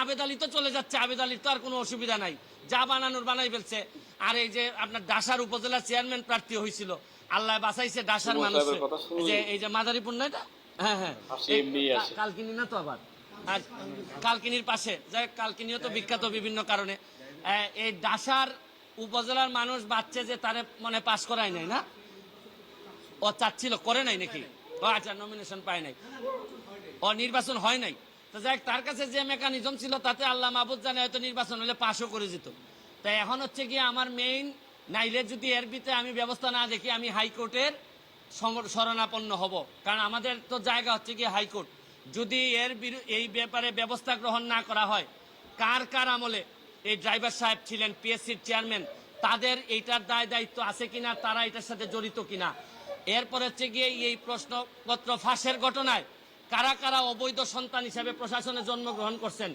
আবেদ আলী তো চলে যাচ্ছে, আবেদ আলীর তো আর কোনো অসুবিধা নাই, যা বানানোর বানাই ফেলছে। আর এই যে আপনার ডাসার উপজেলা চেয়ারম্যান প্রার্থী হয়েছিল, আল্লাহ বাঁচাইছে ডাসার মানুষ, এই যে মাদারীপুর না এটা, হ্যাঁ হ্যাঁ কালকিনি না তো আবার, আর কালকিনির পাশে, যাই কালকিনিও তো বিখ্যাত বিভিন্ন কারণে। এই ডাসার উপজেলার মানুষ বাচ্চা যে তারে মানে পাস করায় নাই না, ও চাচ্ছিল, করে নাই নাকি, ও আচ্ছা নমিনেশন পায় নাই, ও নির্বাচন হয় নাই। তো যাই তার কাছে যে মেকানিজম ছিল তাতে আল্লাহ মাহবুদ জানে হয়তো নির্বাচন হলে পাশও করে যেত। তাই এখন হচ্ছে গিয়ে আমার মেইন, নাইলে যদি এর ভিতরে আমি ব্যবস্থা না দেখি আমি হাইকোর্টের শরণাপন্ন হব, কারণ আমাদের তো জায়গা হচ্ছে গিয়ে হাইকোর্ট। যদি এই ব্যাপারে ব্যবস্থা গ্রহণ না করা হয়, কার কার আমলে এই ড্রাইভার সাহেব ছিলেন, পিএসসির চেয়ারম্যান, তাদের এইটার দায় দায়িত্ব আছে কিনা, তারা এটার সাথে জড়িত কিনা। এরপর হচ্ছে গিয়ে এই প্রশ্নপত্র ফাঁসের ঘটনায় কারা কারা অবৈধ সন্তান হিসাবে প্রশাসনে জন্মগ্রহণ করছেন,